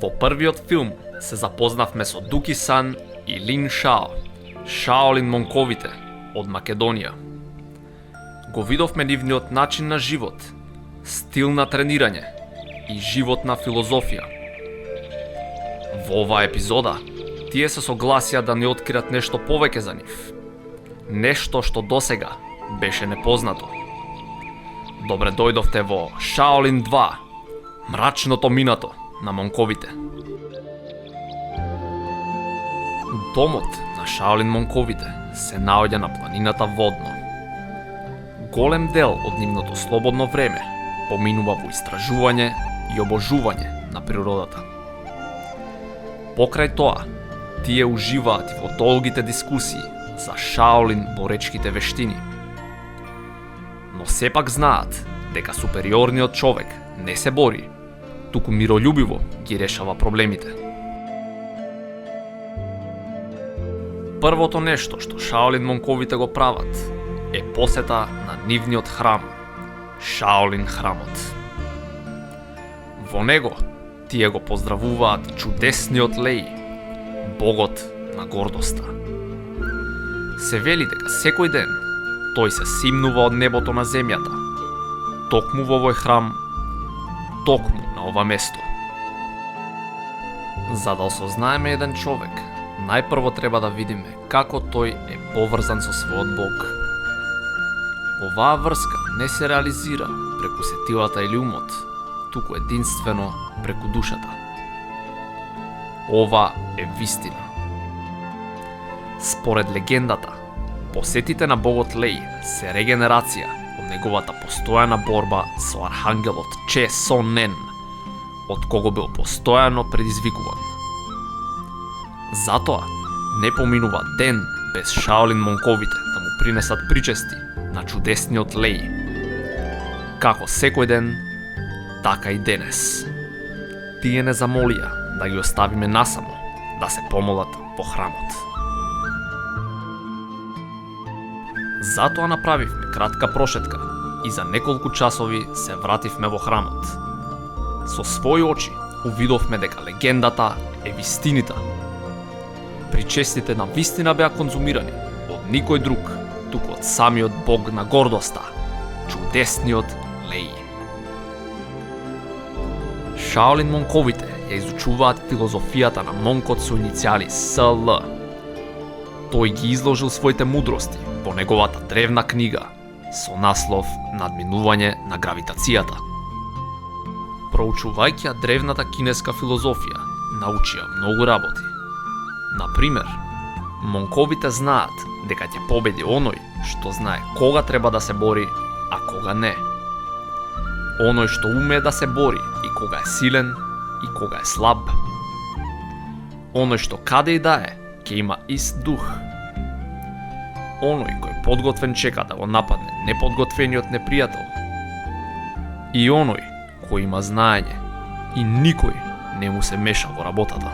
Во првиот филм се запознавме со Дуки Сан и Лин Шао, Шаолин монковите од Македонија. Го видовме нивниот начин на живот, стил на тренирање и животна филозофија. Во оваа епизода, тие се согласија да ни откриат нешто повеќе за нив. Нешто што досега беше непознато. Добре дојдовте во Шаолин 2, мрачното минато на монковите. Домот на Шаолин монковите се наоѓа на планината Водно. Голем дел од нивното слободно време поминува во истражување и обожување на природата. Покрај тоа, тие уживаат и во долгите дискусии за Шаолин боречките вештини. Но сепак знаат дека супериорниот човек не се бори, туку миролюбиво ги решава проблемите. Првото нешто што Шаолин монковите го прават е посета на нивниот храм, Шаолин храмот. Во него тие го поздравуваат чудесниот Леј, богот на гордоста. Се вели дека секој ден тој се симнува од небото на земјата, токму во овој храм, токму на ова место. За да осознаеме еден човек, најпрво треба да видиме како тој е поврзан со својот Бог. Оваа врска не се реализира преку сетилата или умот, туку единствено преку душата. Ова е вистина. Според легендата, посетите на богот Леј се регенерација од неговата постојана борба со архангелот Че Сонен, од кого бил постојано предизвикуван. Затоа не поминува ден без Шаолин монковите да му принесат причести на чудесниот Леј. Како секој ден, така и денес. Тие не замолија да ги оставиме насамо да се помолат во храмот. Затоа направивме кратка прошетка и за неколку часови се вративме во храмот. Со своји очи увидовме дека легендата е вистинита. Причестите на вистина беа конзумирани од никој друг, туку од самиот бог на гордоста, чудесниот Леј. Шаолин монковите ја изучуваат филозофијата на монкот со иницијали СЛ. Тој ги изложил своите мудрости во неговата древна книга со наслов Надминување на гравитацијата. Проучувајќи древната кинеска филозофија, научија многу работи. Например, монковите знаат дека ќе победи оној што знае кога треба да се бори, а кога не. Оној што умее да се бори и кога е силен и кога е слаб. Оној што каде и да е, ќе има ист дух. Оној кој подготвен чека да го нападне неподготвениот непријател. И оној кој има знаење и никој не му се меша во работата.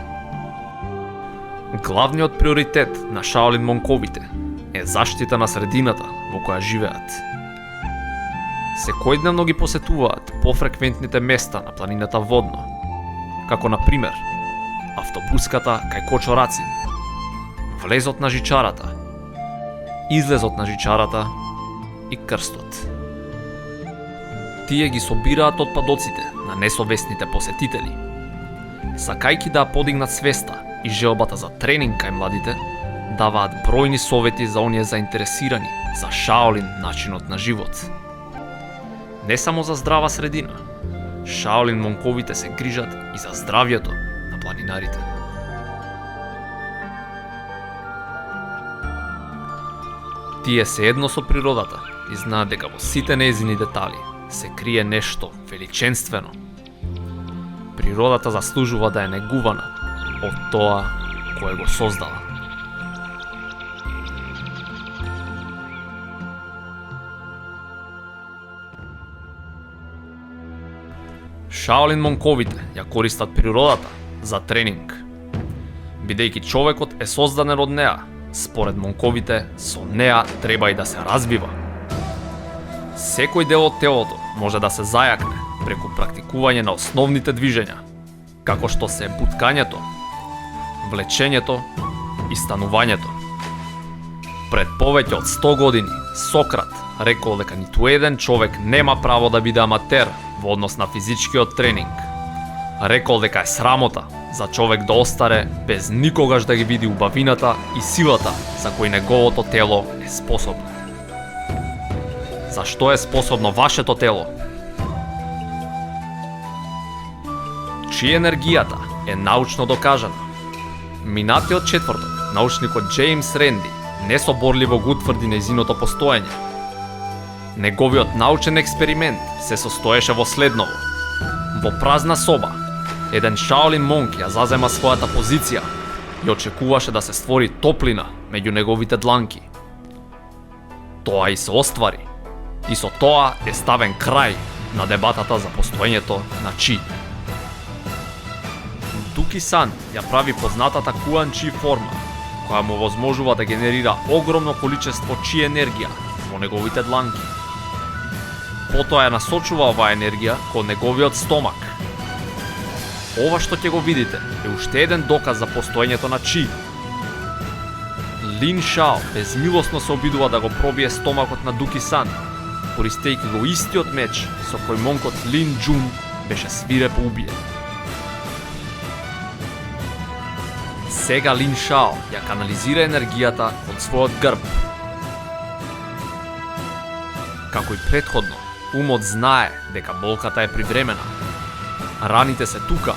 Главниот приоритет на Шаолин монковите е заштита на средината во која живеат. Секојдневно ги посетуваат пофреквентните места на планината Водно, како на пример автобуската кај Кочо Рацин, влезот на жичарата, излезот на жичарата и крстот. Тие ги собираат отпадоците на несовесните посетители, сакајќи да подигнат свеста и желбата за тренинг кај младите, даваат бројни совети за оние заинтересирани за Шаолин начинот на живот. Не само за здрава средина, Шаолин монковите се грижат и за здравјето на планинарите. Тие се едно со природата и знаат дека во сите нејзини детали се крие нешто величенствено. Природата заслужува да е негувана од тоа кое го создала. Шаолин монковите ја користат природата за тренинг. Бидејќи човекот е создаден од неа, според монковите, со неа треба и да се развива. Секој дел од телото може да се зајакне преку практикување на основните движења, како што се буткањето, влечењето и станувањето. Пред повеќе од 100 години Сократ рекол дека ниту еден човек нема право да биде аматер во однос на физичкиот тренинг. Рекол дека е срамота за човек да остаре без никогаш да ги види убавината и силата за кои неговото тело е способно. Зашто е способно вашето тело? Чија енергијата е научно докажана. Минатиот четврток, научникот Джеймс Ренди несоборливо го утврди нејзиното постоење. Неговиот научен експеримент се состоеше во следново. Во празна соба, еден Шаолин монк ја зазема својата позиција и очекуваше да се створи топлина меѓу неговите дланки. Тоа и се оствари. И со тоа е ставен крај на дебатата за постоењето на чи. Дуки Сан ја прави познатата Куан Чи форма, која му возможува да генерира огромно количество чи енергија во неговите дланки. Потоа ја насочува оваа енергија кон неговиот стомак. Ова што ќе го видите е уште еден доказ за постоењето на чи. Лин Шао безмилосно се обидува да го пробие стомакот на Дуки Сан, користејќи го истиот меч со кој монкот Лин Джун беше свирепо убиен. Сега Лин Шао ја канализира енергијата од својот грб. Како и претходно, умот знае дека болката е привремена. Раните се тука,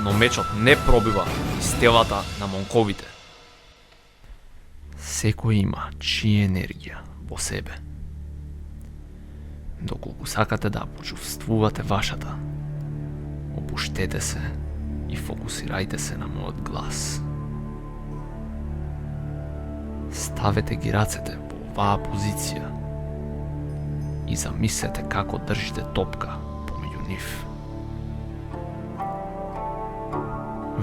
но мечот не пробива стелата на монковите. Секој има чи енергија во себе. Доколку сакате да почувствувате вашата, опуштете се и фокусирајте се на мојот глас. Ставете ги рацете во оваа позиција и замислете како држите топка помеѓу нив.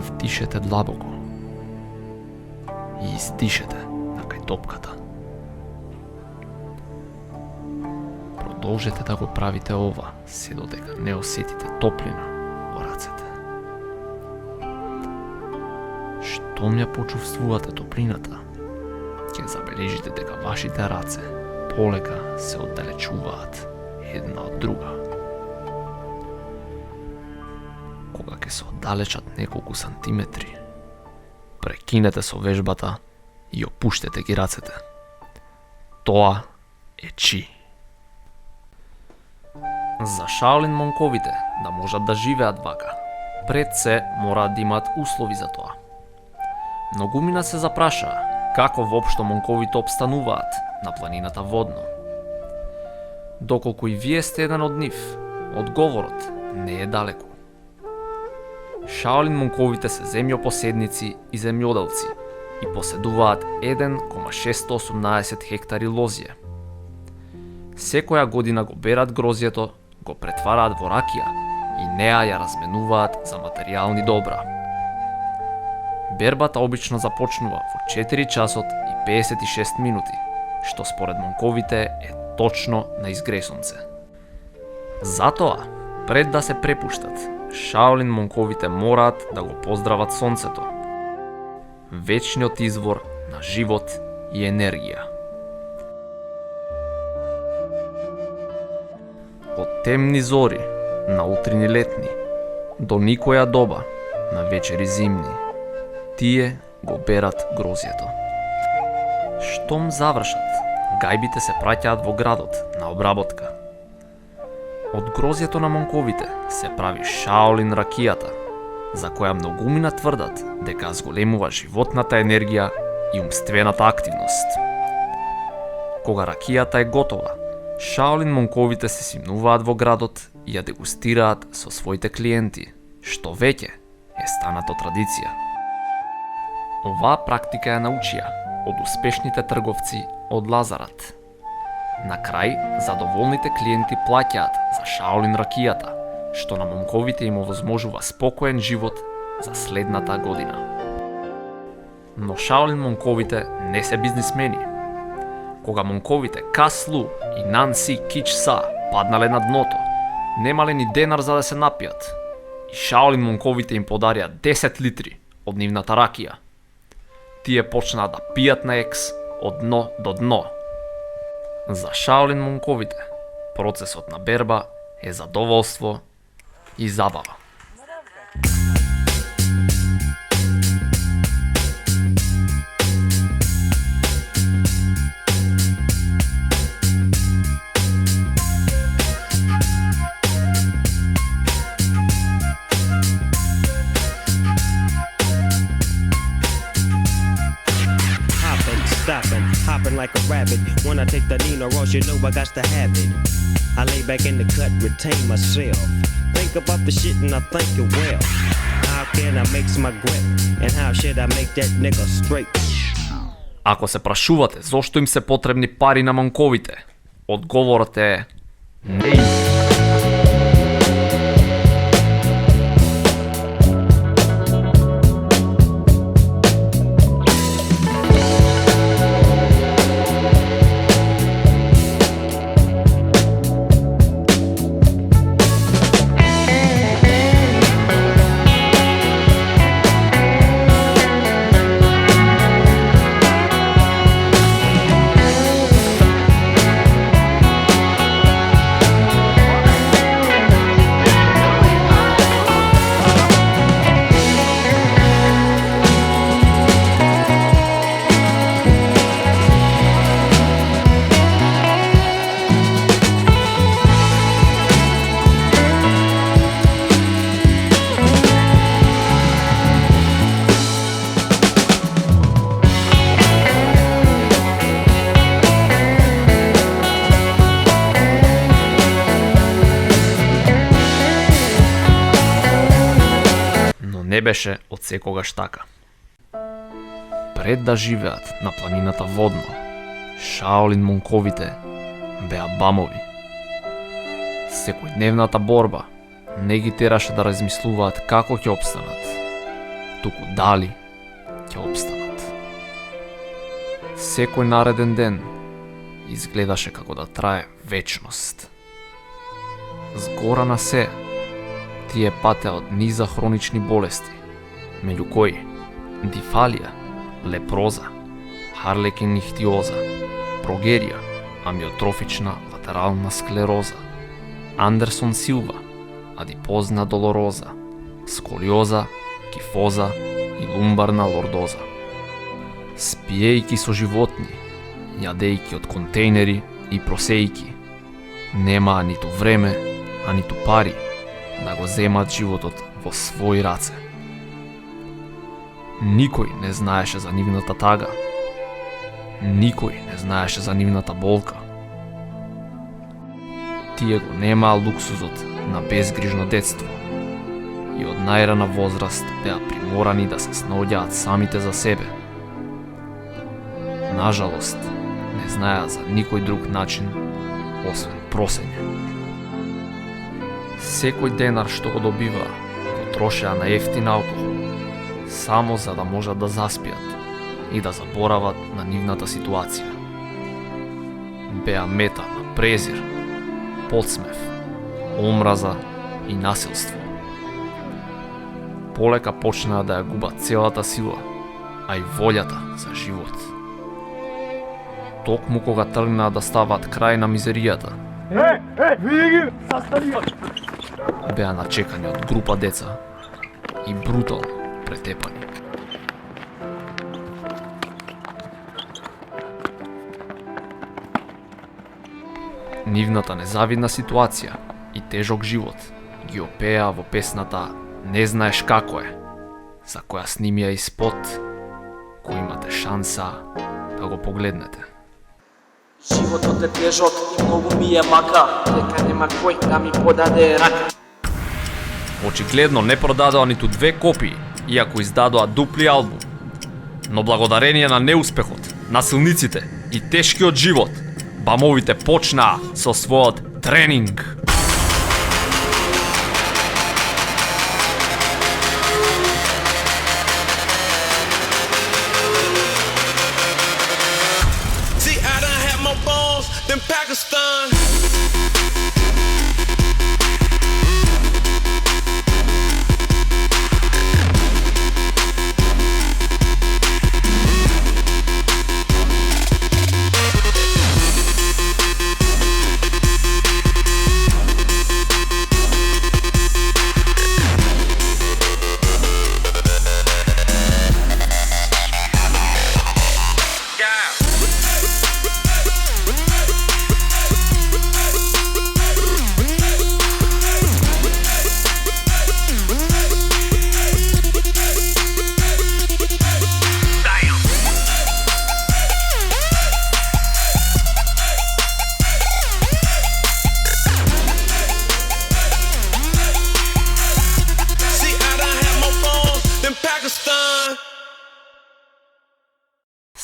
Вдишете длабоко и издишете на кај топката. Продолжете да го правите ова се додека не осетите топлина во рацете. Штом ја почувствувате топлината, ќе забележите дека вашите раце полека се оддалечуваат една од друга. Кога ќе се оддалечат неколку сантиметри, прекинете со вежбата и опуштете ги рацете. Тоа е чи. За Шаолин монковите да можат да живеат вака, пред се мораат да имаат услови за тоа. Многумина се запрашаа како воопшто монковите обстануваат на планината Водно. Доколку и вие сте еден од нив, одговорот не е далеку. Шаолин монковите се земјопоседници и земјоделци и поседуваат 1,618 хектари лозје. Секоја година го берат грозјето, го претвараат во ракија и неа ја разменуваат за материјални добра. Бербата обично започнува во 4 часот и 56 минути, што според монковите е точно на изгресонце. Затоа, пред да се препуштат, Шаолин монковите мораат да го поздрават сонцето, вечниот извор на живот и енергија. Од темни зори на утрини летни до никоја доба на вечери зимни, тие го берат грозјето. Штом завршат, гајбите се праќаат во градот на обработка. Од грозјето на монковите се прави Шаолин ракијата, за која многумина тврдат дека зголемува животната енергија и умствената активност. Кога ракијата е готова, Шаолин монковите се симнуваат во градот и ја дегустираат со своите клиенти, што веќе е станато традиција. Оваа практика ја научија од успешните трговци од Лазарат. На крај, задоволните клиенти плаќаат за Шаолин ракијата, што на монковите им овозможува спокоен живот за следната година. Но Шаолин монковите не се бизнисмени. Кога монковите Кас Лу и Нан Си Кич Са паднале на дното, немале ни денар за да се напијат и Шаолин монковите им подарија 10 литри од нивната ракија. Тие почнаа да пијат на екс од дно до дно. За Шаолин монковите, процесот на берба е задоволство и забава. Stopping, hopping like a rabbit. When I take the Nino Ross, you know I got to have it. I lay back in the cut, retain myself. Think about the shit and I think it well. How can I make my grip? And how should I make that nigga straight? Ако се прашувате зошто им се потребни пари на монковите, одговорот е не. Не беше од секогаш така. Пред да живеат на планината Водно, Шаолин монковите беа бамови. Секојдневната борба не ги тераше да размислуваат како ќе опстанат, туку дали ќе опстанат. Секој нареден ден изгледаше како да трае вечност. Згора на се, тие патеа од низа хронични болести, меѓу кои дифалија, лепроза, харлекинихтиоза, прогерија, амиотрофична латерална склероза, Андерсон Силва, адипозна долороза, сколиоза, кифоза и лумбарна лордоза. Спиејки со животни, јадејки од контейнери и просејки, немаа ниту време, а ниту пари да го земат животот во своји раце. Никој не знаеше за нивната тага. Никој не знаеше за нивната болка. Тие го немаа луксузот на безгрижно детство и од најрана возраст беа приморани да се снаоѓаат самите за себе. Нажалост, не знаеа за никој друг начин, освен просење. Секој денар што го добиваа, го трошеа на ефтин алкохол, само за да можат да заспиат и да заборават на нивната ситуација. Беа мета на презир, подсмев, омраза и насилство. Полека почнаа да ја губат целата сила, а и волјата за живот. Токму кога тргнаа да стават крај на мизеријата, види ги, застануваат! Беа начекани од група деца и брутално претепани. Нивната незавидна ситуација и тежок живот ги опеа во песната "Не знаеш како е", за која снимија и спот, кој имате шанса да го погледнете. Животот е тежок и многу ми е мака, дека нема кој да ми подаде рака. Очигледно не продадоа ниту 2 копии, иако издадоа дупли албум. Но благодарение на неуспехот, насилниците и тешкиот живот, бамовите почнаа со својот тренинг. See, I done had more balls than Pakistan.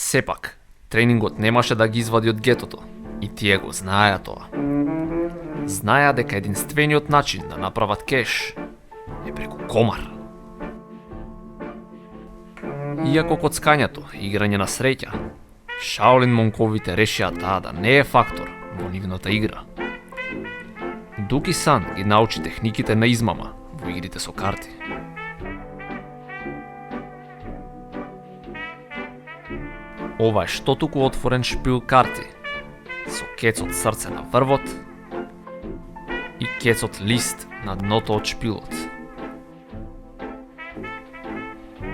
Сепак, тренингот немаше да ги извади од гетото и тие го знаеа тоа. Знаеа дека единствениот начин да направат кеш е преку комар. Иако коцкањето и играње на среќа, Шаолин монковите решија таа да не е фактор во нивната игра. Дуки Сан ги научи техниките на измама во игрите со карти. Ова е штотуку отворен шпил карти, со кецот срце на врвот и кецот лист на дното од шпилот.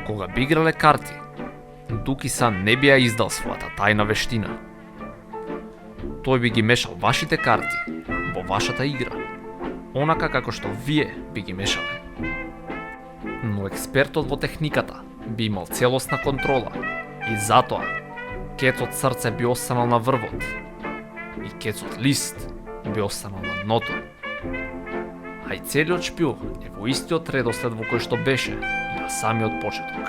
Кога би играле карти, Дуки Сан не би ја издал својата тајна вештина. Тој би ги мешал вашите карти во вашата игра, онака како што вие би ги мешале. Но експертот во техниката би имал целосна контрола и затоа кецот срце би останал на врвот и кецот лист би останал на дното. А и целиот шпил е во истиот редослед во кој што беше и на самиот почеток.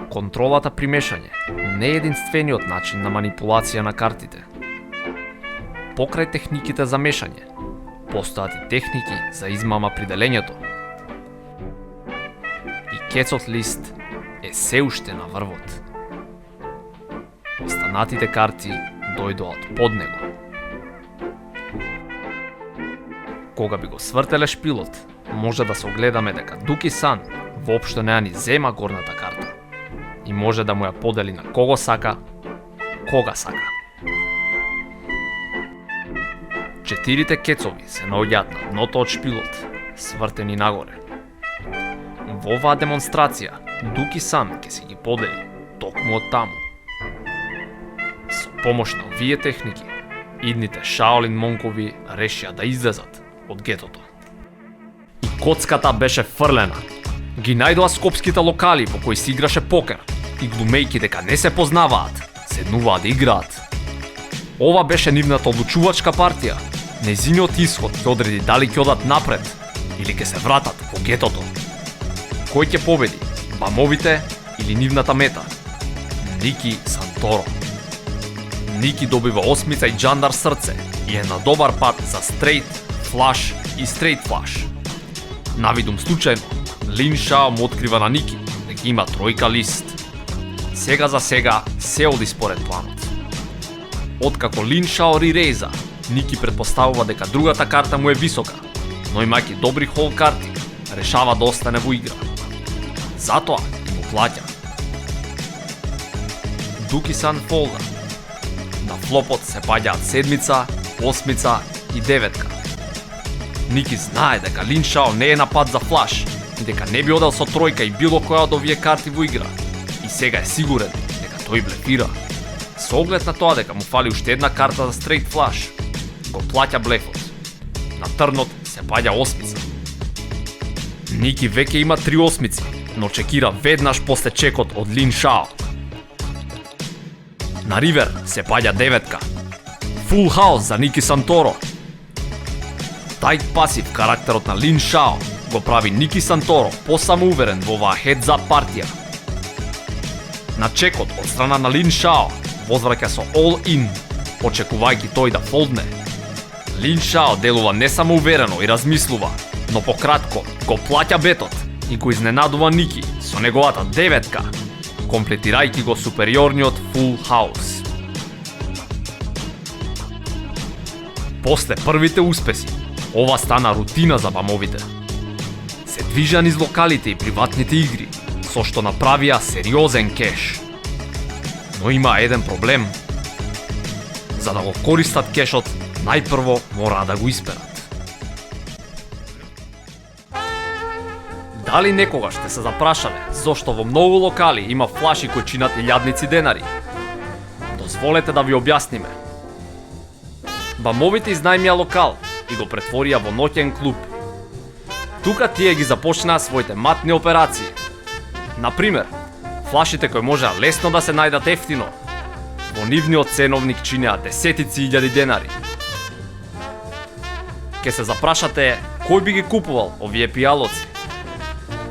Контролата при мешање не е единствениот начин на манипулација на картите. Покрај техниките за мешање, постојат и техники за измама при делењето. И кецот лист е се уште на врвот. Останатите карти дојдоат под него. Кога би го свртеле шпилот, може да се огледаме дека Дуки Сан воопшто не ја ни зема горната карта и може да му ја подели на кого сака, кога сака. Четирите кецови се наоѓаат на дното од шпилот, свртени нагоре. Во оваа демонстрација, Дуки Сан ќе си ги подели токму од таму. Со помош на овие техники, идните Шаолин монкови решија да излезат од гетото. И коцката беше фрлена. Ги најдоа скопските локали во кои се играше покер и глумејки дека не се познаваат, седнуваа да играат. Ова беше нивната одлучувачка партија. Нејзиниот исход ќе одреди дали ќе одат напред или ќе се вратат во гетото. Кој ќе победи, бамовите или нивната мета? Ники Санторо. Ники добива осмица и джандар срце и е на добар пат за стрейт, флаш и стрейт флаш. Навидум случајно, Лин Шао му открива на Ники дека има тројка лист. Сега за сега се оди според планот. Откако Лин Шао рирейза, Ники претпоставува дека другата карта му е висока, но имајќи добри хол карти, решава да остане во игра. Затоа и му плаќа. Дуки Сан фолда. На флопот се паѓаат седмица, осмица и деветка. Ники знае дека Лин Шао не е на пат за флаш и дека не би одел со тројка и било која од овие карти во игра. И сега е сигурен дека тој блефира. Со оглед на тоа дека му фали уште една карта за стрейт флаш, го плаќа блефот. На трнот се паѓа осмица. Ники веќе има 3 осмици, но чекира веднаш после чекот од Лин Шао. На ривер се паѓа деветка. Фул хаус за Ники Санторо. Тајт пасив карактерот на Лин Шао го прави Ники Санторо посамоуверен во оваа heads-up партија. На чекот од страна на Лин Шао возвраќа со all-in, очекувајќи тој да фолдне. Лин Шао делува не само уверено и размислува, но пократко го плаќа бетот и го изненадува Ники со неговата деветка, комплетирајќи го супериорниот фул хаус. После првите успеси, ова стана рутина за бамовите. Се движа низ локалите и приватните игри, со што направија сериозен кеш. Но има еден проблем. За да го користат кешот, најпрво мора да го исперат. Дали некогаш сте се запрашале зошто во многу локали има флаши кои чинат илјадници денари? Дозволете да ви објасниме. Бамовите изнајмија локал и го претворија во ноќен клуб. Тука тие ги започнаа своите матни операции. Например, флашите кои можеа лесно да се најдат ефтино, во нивниот ценовник чинеа десетици илјади денари. Ке се запрашате кој би ги купувал овие пијалоци.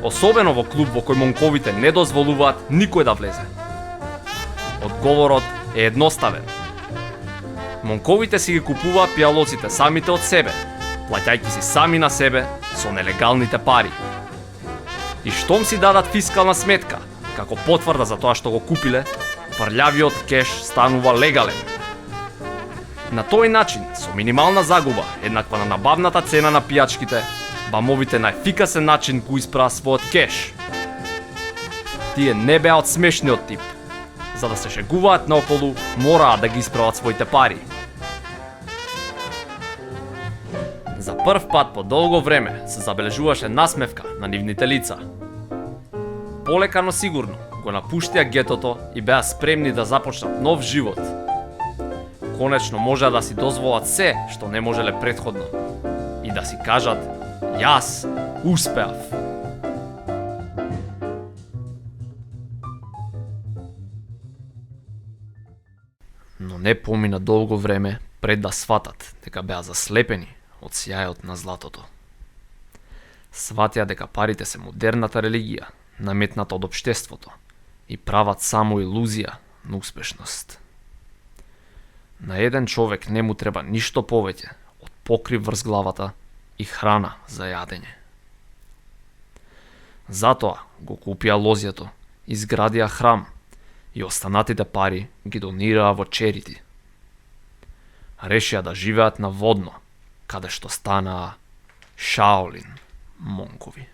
Особено во клуб во кој монковите не дозволуваат никој да влезе. Одговорот е едноставен. Монковите си ги купуваат пијалоците самите од себе, плаќајќи си сами на себе со нелегалните пари. И штом си дадат фискална сметка, како потврда за тоа што го купиле, фрлјавиот кеш станува легален. На тој начин, со минимална загуба, еднаква на набавната цена на пијачките, бамовите на ефикасен начин го испраа својот кеш. Тие не беа од смешниот тип. За да се шегуваат наоколу, мораа да ги исправат своите пари. За прв пат по долго време се забележуваше насмевка на нивните лица. Полека но сигурно го напуштија гетото и беа спремни да започнат нов живот. Конечно можеа да си дозволат се што не можеле претходно и да си кажат: јас успеав. Но не помина долго време пред да сватат дека беа заслепени од сјајот на златото. Сватија дека парите се модерната религија, наметната од општеството, и прават само илузија на успешност. На еден човек не му треба ништо повеќе од покрив врз главата и храна за јадење. Затоа го купија лозјето, изградија храм и останатите пари ги донираа во черити. Решија да живеат на водно, каде што станаа Шаолин монкови.